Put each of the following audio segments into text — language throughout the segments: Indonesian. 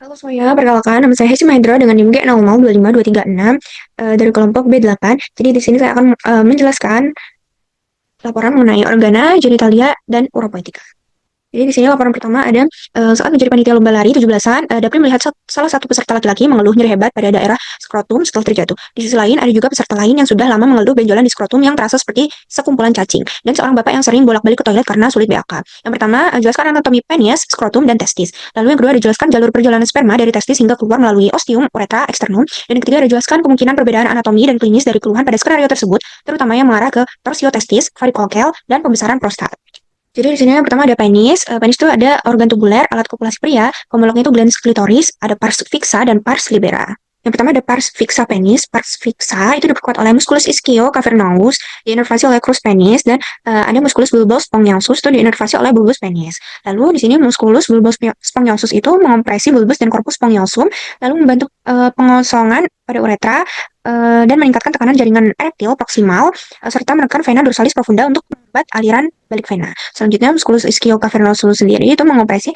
Halo semuanya, perkenalkan nama saya Hesi Mahendra dengan NIM G002526 dari kelompok B8. Jadi di sini saya akan menjelaskan laporan mengenai organa, genitalia, dan uropoetika. Jadi di sini laporan pertama ada saat menjadi panitia lomba lari 17-an, Dapri melihat salah satu peserta laki-laki mengeluh nyeri hebat pada daerah skrotum setelah terjatuh. Di sisi lain ada juga peserta lain yang sudah lama mengeluh benjolan di skrotum yang terasa seperti sekumpulan cacing dan seorang bapak yang sering bolak-balik ke toilet karena sulit BAK. Yang pertama, jelaskan anatomi penis, skrotum, dan testis. Lalu yang kedua ada jelaskan jalur perjalanan sperma dari testis hingga keluar melalui ostium, uretra, eksternum. Dan yang ketiga ada jelaskan kemungkinan perbedaan anatomi dan klinis dari keluhan pada skenario tersebut, terutama yang mengarah ke torsiotestis, varikolkel, dan pembesaran prostat. Jadi di sini yang pertama ada penis. Penis itu ada organ tubuler, alat kopulasi pria. Homolognya itu glans klitoris, ada pars fixa dan pars libera. Yang pertama ada pars fixa penis. Pars fixa itu diperkuat oleh musculus ischio cavernous, diinervasi oleh crus penis, dan ada musculus bulbus spongiosum itu diinervasi oleh bulbus penis. Lalu di sini musculus bulbus spongiosum itu mengompresi bulbus dan corpus spongiosum, lalu membantu pengosongan pada uretra dan meningkatkan tekanan jaringan erektil proksimal serta menekan vena dorsalis profunda untuk membuat aliran balik vena. Selanjutnya, musculus ischio cavernosus sendiri itu mengopresi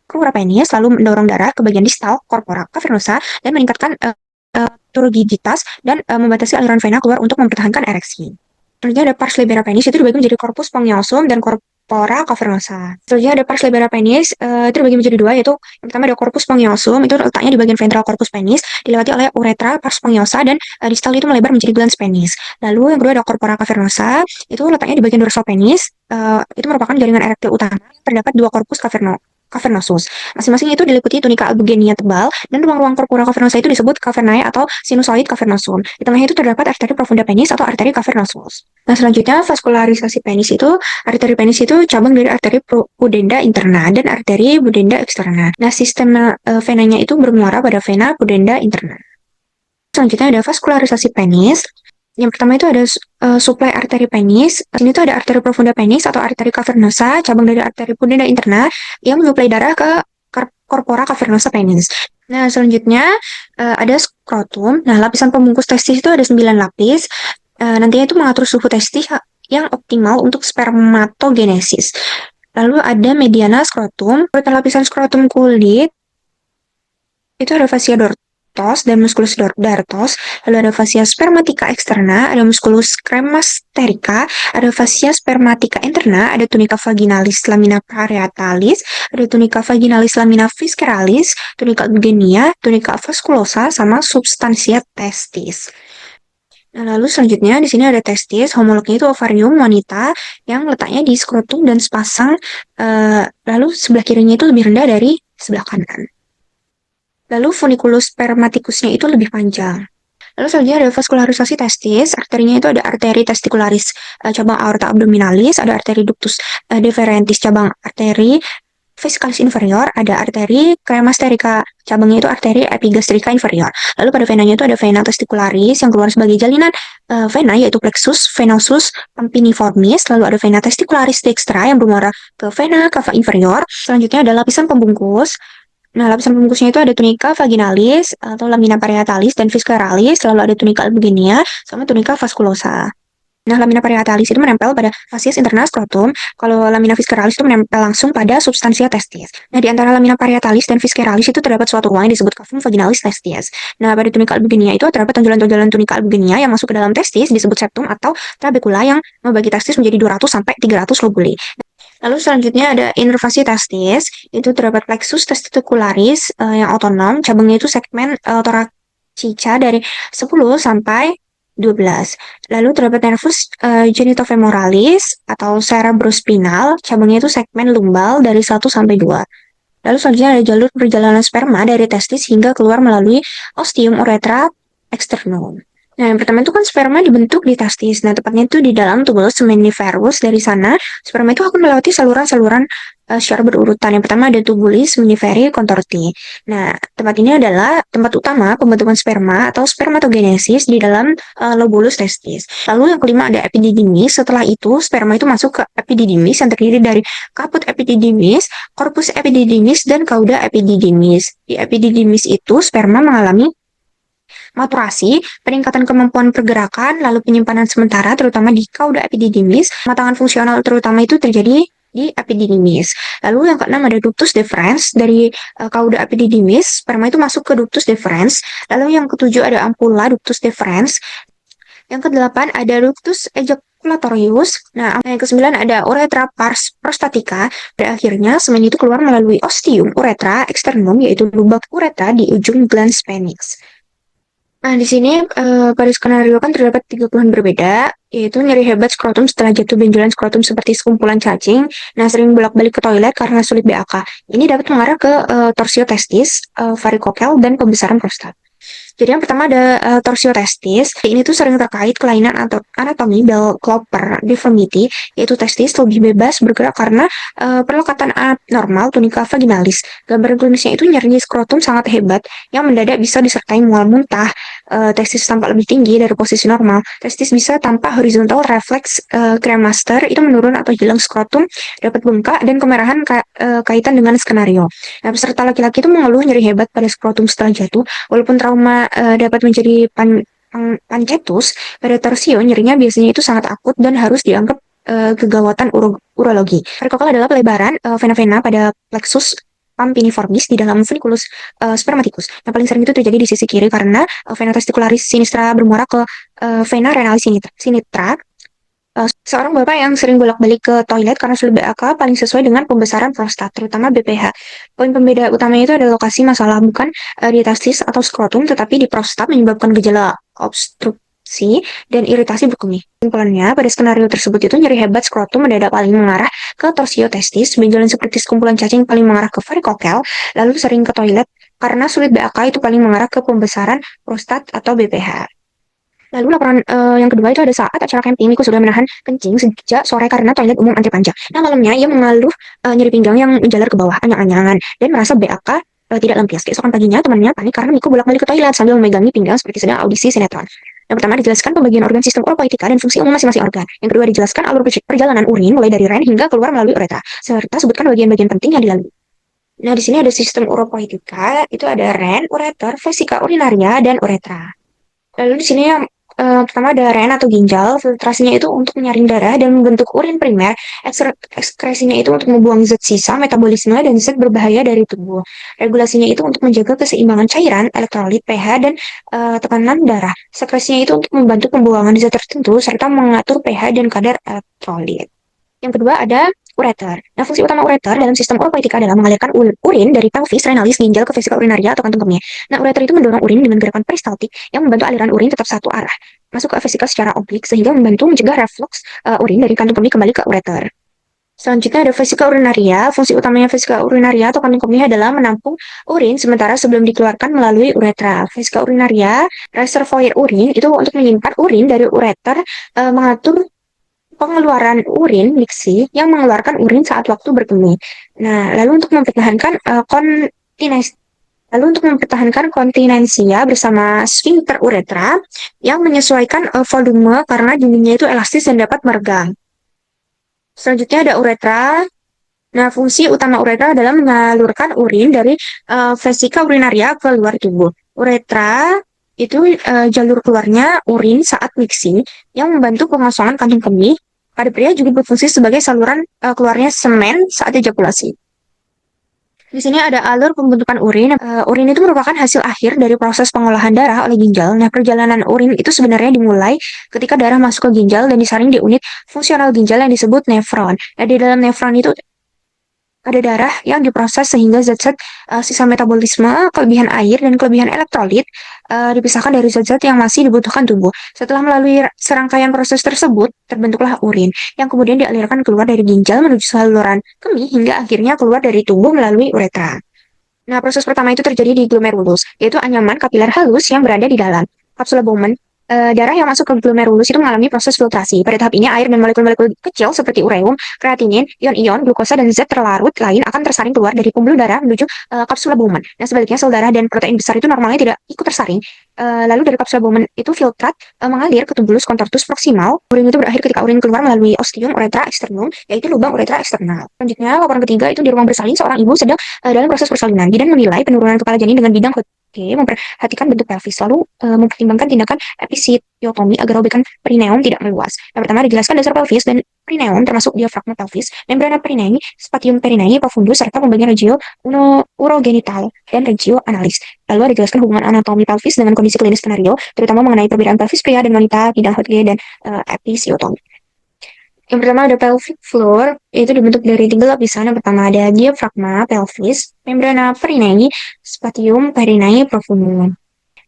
crura penis, lalu mendorong darah ke bagian distal corpora cavernosa dan meningkatkan turgiditas dan membatasi aliran vena keluar untuk mempertahankan ereksi. Selanjutnya ada pars libera penis, itu dibagi menjadi corpus spongiosum dan corpora cavernosa. Selanjutnya ada pars libera penis, itu dibagi menjadi dua, yaitu yang pertama ada corpus spongiosum, itu letaknya di bagian ventral corpus penis, dilewati oleh uretra, pars spongiosa, dan distal itu melebar menjadi glans penis. Lalu yang kedua ada corpora cavernosa, itu letaknya di bagian dorsal penis, itu merupakan jaringan erektil utama. Terdapat dua corpus cavernosus. Masing-masing itu diliputi tunika albugenia tebal, dan ruang-ruang corpora cavernosa itu disebut cavernae atau sinusoid cavernosum. Di tengahnya itu terdapat arteri profunda penis atau arteri cavernosus. Nah, selanjutnya vaskularisasi penis itu, arteri penis itu cabang dari arteri pudenda interna dan arteri pudenda eksterna. Nah, sistem venanya itu bermuara pada vena pudenda interna. Selanjutnya ada vaskularisasi penis. Yang pertama itu ada suplai arteri penis. Sini tuh ada arteri profunda penis atau arteri cavernosa, cabang dari arteri pudenda interna yang menyuplai darah ke corpora cavernosa penis. Nah, selanjutnya ada skrotum. Nah, lapisan pembungkus testis itu ada 9 lapis. Nantinya itu mengatur suhu testis yang optimal untuk spermatogenesis. Lalu ada mediana skrotum. Pada lapisan skrotum kulit itu ada fascia dartos dan musculus dartos, lalu ada fascia spermatica externa, ada musculus cremasterica, ada fascia spermatica interna, ada tunica vaginalis lamina parietalis, ada tunica vaginalis lamina visceralis, tunica eugenia, tunica vasculosa, sama substansia testis. Nah, lalu selanjutnya di sini ada testis, homolognya itu ovarium wanita yang letaknya di skrotum dan sepasang, lalu sebelah kirinya itu lebih rendah dari sebelah kanan. Lalu funiculus spermaticusnya itu lebih panjang. Lalu selanjutnya ada vaskularisasi testis, arterinya itu ada arteri testicularis cabang aorta abdominalis, ada arteri ductus deferentis cabang arteri vesicalis inferior, ada arteri cremasterica cabangnya itu arteri epigastrica inferior. Lalu pada venanya itu ada vena testicularis yang keluar sebagai jalinan vena yaitu plexus venosus pampiniformis, lalu ada vena testicularis dextra yang bermuara ke vena cava inferior. Selanjutnya ada lapisan pembungkus. Nah, lapisan pembungkusnya itu ada tunica vaginalis atau lamina parietalis dan visceralis, lalu ada tunica albugenia sama tunica vasculosa. Nah, lamina parietalis itu menempel pada facies interna skrotum, kalau lamina visceralis itu menempel langsung pada substansia testis. Nah, di antara lamina parietalis dan visceralis itu terdapat suatu ruang yang disebut cavum vaginalis testis. Nah, pada tunica albugenia itu terdapat tonjolan-tonjolan tunica albugenia yang masuk ke dalam testis disebut septum atau trabecula yang membagi testis menjadi 200 sampai 300 lobuli. Lalu selanjutnya ada inervasi testis, itu terdapat plexus testicularis yang otonom, cabangnya itu segmen thoracica dari 10 sampai 12. Lalu terdapat nervus genitofemoralis atau cerebrospinal, cabangnya itu segmen lumbal dari 1 sampai 2. Lalu selanjutnya ada jalur perjalanan sperma dari testis hingga keluar melalui ostium uretra eksternum. Nah, yang pertama itu kan sperma dibentuk di testis. Nah, tepatnya itu di dalam tubulus seminiferus. Dari sana, sperma itu akan melewati saluran-saluran secara berurutan. Yang pertama ada tubulis seminiferi contorti. Nah, tempat ini adalah tempat utama pembentukan sperma atau spermatogenesis di dalam lobulus testis. Lalu yang kelima ada epididymis. Setelah itu, sperma itu masuk ke epididymis yang terdiri dari kaput epididymis, korpus epididymis, dan cauda epididymis. Di epididymis itu, sperma mengalami maturasi, peningkatan kemampuan pergerakan, lalu penyimpanan sementara terutama di cauda epididymis, kematangan fungsional terutama itu terjadi di epididymis. Lalu yang keenam ada ductus deferens. Dari cauda epididymis, sperma itu masuk ke ductus deferens. Lalu yang ketujuh ada ampulla ductus deferens. Yang kedelapan ada ductus ejaculatorius. Nah, yang kesembilan ada uretra pars prostatica. Pada akhirnya, semen itu keluar melalui ostium uretra externum, yaitu lubang uretra di ujung glans penis. Nah, di sini pada skenario kan terdapat tiga keluhan berbeda, yaitu nyeri hebat skrotum setelah jatuh benjolan skrotum seperti sekumpulan cacing. Nah, sering bolak-balik ke toilet karena sulit BAK. Ini dapat mengarah ke torsio testis, varikokel, dan pembesaran prostat. Jadi yang pertama ada torsio testis. Ini tuh sering terkait kelainan atau anatomi bell Cooper deformity, yaitu testis lebih bebas bergerak karena perlekatan abnormal tunika vaginalis. Gambaran klinisnya itu nyeri skrotum sangat hebat yang mendadak bisa disertai mual muntah. Testis tampak lebih tinggi dari posisi normal. Testis bisa tanpa horizontal reflex cremaster itu menurun atau hilang skrotum, dapat bengkak dan kemerahan kaitan dengan skenario. Nah, peserta laki-laki itu mengeluh nyeri hebat pada skrotum setelah jatuh, walaupun trauma dapat menjadi pancetus, pada torsio nyerinya biasanya itu sangat akut dan harus dianggap kegawatan urologi. Varikokel adalah pelebaran vena-vena pada plexus pampiniformis di dalam funiculus spermaticus. Yang paling sering itu terjadi di sisi kiri karena vena testicularis sinistra bermuara ke vena renalis sinistra. Seorang bapak yang sering bolak-balik ke toilet karena sulit BAK paling sesuai dengan pembesaran prostat, terutama BPH. Poin pembeda utamanya itu adalah lokasi masalah bukan di testis atau skrotum, tetapi di prostat menyebabkan gejala obstruksi dan iritasi berkemih. Kesimpulannya, pada skenario tersebut itu nyeri hebat skrotum mendadak paling mengarah ke torsio testis, benjolan seperti sekumpulan cacing paling mengarah ke varikokel, lalu sering ke toilet karena sulit BAK itu paling mengarah ke pembesaran prostat atau BPH. Lalu laporan yang kedua itu ada saat acara camping, Miko sudah menahan kencing sejak sore karena toilet umum antri panjang. Nah, malamnya ia mengeluh nyeri pinggang yang menjalar ke bawah, anyang-anyangan, dan merasa BAK tidak lampias. Keesokan paginya, temannya panik karena Miko bolak-balik ke toilet sambil memegangi pinggang seperti sedang audisi sinetron. Yang pertama dijelaskan pembagian organ sistem uropoetika dan fungsi umum masing-masing organ. Yang kedua dijelaskan alur perjalanan urin mulai dari ren hingga keluar melalui uretra, serta sebutkan bagian-bagian penting yang dilalui. Nah, di sini ada sistem uropoetika, itu ada ren, ureter, vesika urinaria, dan uretra. Lalu di sini yang pertama ada ren atau ginjal, filtrasinya itu untuk menyaring darah dan membentuk urin primer, ekskresinya itu untuk membuang zat sisa, metabolisme, dan zat berbahaya dari tubuh. Regulasinya itu untuk menjaga keseimbangan cairan, elektrolit, pH, dan tekanan darah. Sekresinya itu untuk membantu pembuangan zat tertentu, serta mengatur pH dan kadar elektrolit. Yang kedua ada ureter. Nah, fungsi utama ureter dalam sistem uropoetika adalah mengalirkan urin dari pelvis, renalis, ginjal ke vesika urinaria atau kantung kemih. Nah, ureter itu mendorong urin dengan gerakan peristaltik yang membantu aliran urin tetap satu arah, masuk ke vesika secara oblik sehingga membantu mencegah reflux urin dari kantung kemih kembali ke ureter. Selanjutnya ada vesika urinaria. Fungsi utamanya vesika urinaria atau kantung kemih adalah menampung urin sementara sebelum dikeluarkan melalui uretra. Vesika urinaria, reservoir urin itu untuk menyimpan urin dari ureter, mengatur pengeluaran urin mixi yang mengeluarkan urin saat waktu berkemih. Nah, lalu untuk mempertahankan kontinensia bersama sphincter uretra yang menyesuaikan volume karena dindingnya itu elastis dan dapat meregang. Selanjutnya ada uretra. Nah, fungsi utama uretra adalah menyalurkan urin dari vesika urinaria ke luar tubuh. Uretra itu jalur keluarnya urin saat mixing yang membantu pengosongan kantung kemih. Pada pria juga berfungsi sebagai saluran keluarnya semen saat ejakulasi. Di sini ada alur pembentukan urin. Urin itu merupakan hasil akhir dari proses pengolahan darah oleh ginjal. Nah, perjalanan urin itu sebenarnya dimulai ketika darah masuk ke ginjal dan disaring di unit fungsional ginjal yang disebut nefron. Nah, di dalam nefron itu ada darah yang diproses sehingga zat-zat sisa metabolisme, kelebihan air, dan kelebihan elektrolit dipisahkan dari zat-zat yang masih dibutuhkan tubuh. Setelah melalui serangkaian proses tersebut, terbentuklah urin yang kemudian dialirkan keluar dari ginjal menuju saluran kemih hingga akhirnya keluar dari tubuh melalui uretra. Nah, proses pertama itu terjadi di glomerulus, yaitu anyaman kapiler halus yang berada di dalam kapsula Bowman. Darah yang masuk ke glomerulus itu mengalami proses filtrasi. Pada tahap ini, air dan molekul-molekul kecil seperti ureum, kreatinin, ion-ion, glukosa, dan zat terlarut lain akan tersaring keluar dari pembuluh darah menuju kapsula Bowman. Nah, sebaliknya sel darah dan protein besar itu normalnya tidak ikut tersaring. Lalu dari kapsula Bowman itu filtrat mengalir ke tubulos contortus proximal. Urin itu berakhir ketika urin keluar melalui ostium uretra externum, yaitu lubang uretra eksternal. Selanjutnya, laporan ketiga itu di ruang bersalin, seorang ibu sedang dalam proses persalinan. Bidan menilai penurunan kepala janin dengan bidang Oke, memperhatikan bentuk pelvis, lalu mempertimbangkan tindakan episiotomi agar robekan perineum tidak meluas. Yang pertama dijelaskan dasar pelvis dan perineum termasuk diafragma pelvis, membrana perineum, spatium perineum profundus, serta pembagian regio urogenital dan regio analis. Lalu dijelaskan hubungan anatomi pelvis dengan kondisi klinis skenario, terutama mengenai perbedaan pelvis pria dan wanita, bidang Hodge dan episiotomi. Yang pertama ada pelvic floor, yaitu dibentuk dari tiga lapisan. Yang pertama ada diafragma pelvis, membrana perineum, spatium perineum profundum.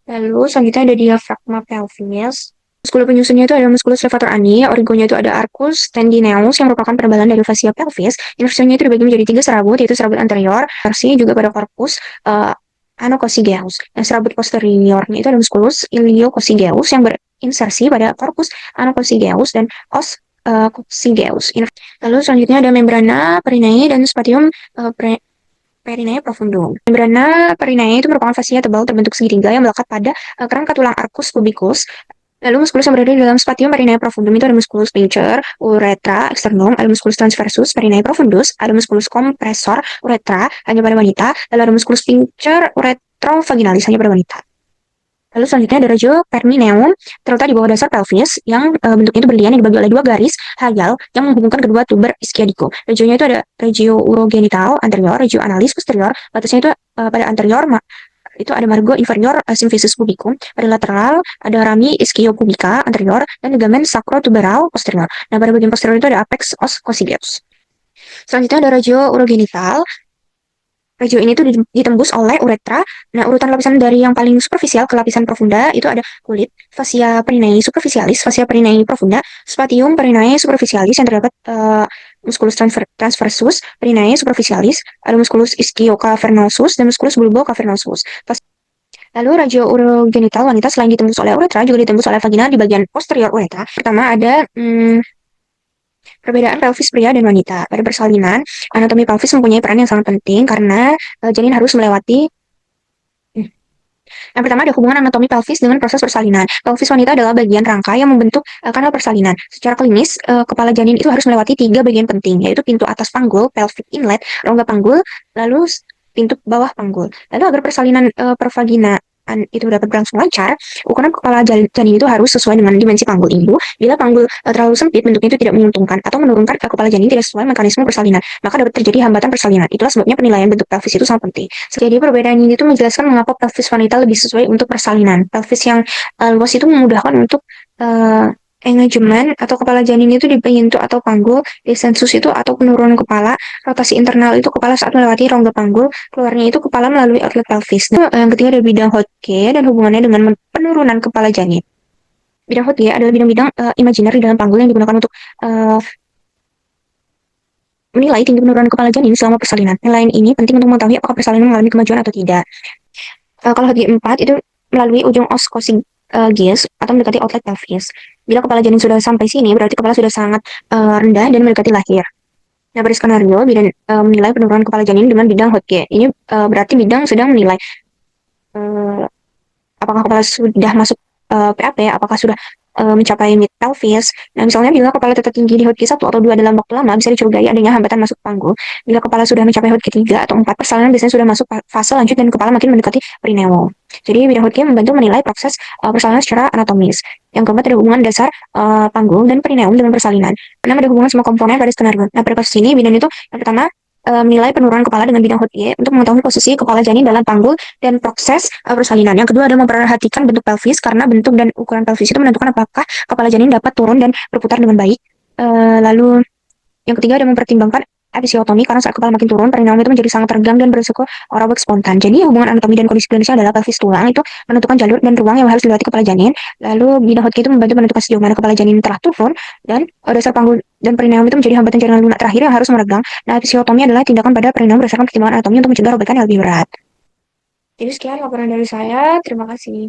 Lalu selanjutnya ada diafragma pelvis. Muskulus penyusunnya itu ada muskulus levator ani, origonya itu ada arcus tendinous yang merupakan penebalan dari fascia pelvis. Inversinya itu dibagi menjadi tiga serabut, yaitu serabut anterior, inversi juga pada corpus anococcygeus. Dan serabut posteriornya itu ada muskulus iliococcygeus yang berinsersi pada corpus anococcygeus dan os coccygeus. Lalu selanjutnya ada membrana perineum dan spatium perineum profundum. Membrana perineum itu merupakan fascia tebal terbentuk segitiga yang melekat pada kerangka tulang arcus pubicus. Lalu muskulus yang berada di dalam spatium perineum profundum itu ada muskulus pincer, uretra, externum, ada muskulus transversus, perineum profundus, ada muskulus kompresor, uretra, hanya pada wanita, lalu ada muskulus pincer, uretrovaginalis, hanya pada wanita. Lalu selanjutnya ada regio perineum terletak di bawah dasar pelvis yang bentuknya itu berlian yang dibagi oleh dua garis hayal yang menghubungkan kedua tuber ischiadico. Regionya itu ada regio urogenital anterior, regio analis posterior. Batasnya itu pada anterior itu ada margo inferior symphysis pubicum. Pada lateral ada rami ischiopubica anterior dan ligamen sacrotuberal posterior. Nah, pada bagian posterior itu ada apex os coccygeus. Selanjutnya ada regio urogenital. Regio ini tuh ditembus oleh uretra. Nah, urutan lapisan dari yang paling superficial ke lapisan profunda itu ada kulit, fascia perineum superficialis, fascia perineum profunda, spatium perineum superficialis yang terdapat musculus transversus perineum superficialis, ada musculus ischiocavernosus dan musculus bulbocavernosus. Lalu regio urogenital wanita selain ditembus oleh uretra juga ditembus oleh vagina di bagian posterior uretra. Pertama ada perbedaan pelvis pria dan wanita. Pada persalinan, anatomi pelvis mempunyai peran yang sangat penting karena janin harus melewati. Yang pertama ada hubungan anatomi pelvis dengan proses persalinan. Pelvis wanita adalah bagian rangka yang membentuk kanal persalinan. Secara klinis, kepala janin itu harus melewati tiga bagian penting, yaitu pintu atas panggul, pelvic inlet, rongga panggul, lalu pintu bawah panggul. Lalu agar persalinan pervaginaan itu dapat berlangsung lancar, ukuran kepala janin itu harus sesuai dengan dimensi panggul ibu. Bila panggul terlalu sempit, bentuknya itu tidak menguntungkan atau menurunkan kepala janin tidak sesuai mekanisme persalinan, maka dapat terjadi hambatan persalinan. Itulah sebabnya penilaian bentuk pelvis itu sangat penting. Jadi perbedaan ini itu menjelaskan mengapa pelvis wanita lebih sesuai untuk persalinan. Pelvis yang luas itu memudahkan untuk engagement atau kepala janin itu di pintu atau panggul, descensus itu atau penurunan kepala, rotasi internal itu kepala saat melewati rongga panggul, keluarnya itu kepala melalui outlet pelvis. Nah, yang ketiga ada bidang Hodge dan hubungannya dengan penurunan kepala janin. Bidang Hodge adalah bidang-bidang imajiner di dalam panggul yang digunakan untuk menilai tinggi penurunan kepala janin selama persalinan. Nilai ini penting untuk mengetahui apakah persalinan mengalami kemajuan atau tidak. Kalau Hodge 4 itu melalui ujung os coccygeus atau mendekati outlet pelvis. Bila kepala janin sudah sampai sini, berarti kepala sudah sangat rendah dan mendekati lahir. Nah, pada skenario, bidang menilai penurunan kepala janin dengan bidang Hodge. Ini berarti bidang sedang menilai apakah kepala sudah masuk PAP, apakah sudah mencapai mid pelvis. Nah, misalnya bila kepala tetap tinggi di Hodge 1 atau 2 dalam waktu lama, bisa dicurigai adanya hambatan masuk panggul. Bila kepala sudah mencapai Hodge 3 atau 4, persalinan biasanya sudah masuk fase lanjut dan kepala makin mendekati perineum. Jadi bidang Hodge membantu menilai proses persalinan secara anatomis. Yang keempat ada hubungan dasar panggul dan perineum dengan persalinan. Karena ada hubungan semua komponen pada skenario. Nah, pada kasus ini bidang itu yang pertama menilai penurunan kepala dengan bidang Hodge untuk mengetahui posisi kepala janin dalam panggul dan proses persalinan. Yang kedua adalah memperhatikan bentuk pelvis karena bentuk dan ukuran pelvis itu menentukan apakah kepala janin dapat turun dan berputar dengan baik. Lalu yang ketiga ada mempertimbangkan episiotomi karena saat kepala makin turun, perineum itu menjadi sangat tegang dan berisiko aerobik spontan. Jadi hubungan anatomi dan kondisi klinisnya adalah pelvis tulang itu menentukan jalur dan ruang yang harus dilewati kepala janin. Lalu bidang Hodge itu membantu menentukan sejauh mana kepala janin telah turun dan dasar panggul dan perineum itu menjadi hambatan jaringan lunak terakhir yang harus meregang. Nah, episiotomi adalah tindakan pada perineum berdasarkan pertimbangan anatomi untuk mencegah robekan yang lebih berat. Jadi sekian laporan dari saya. Terima kasih.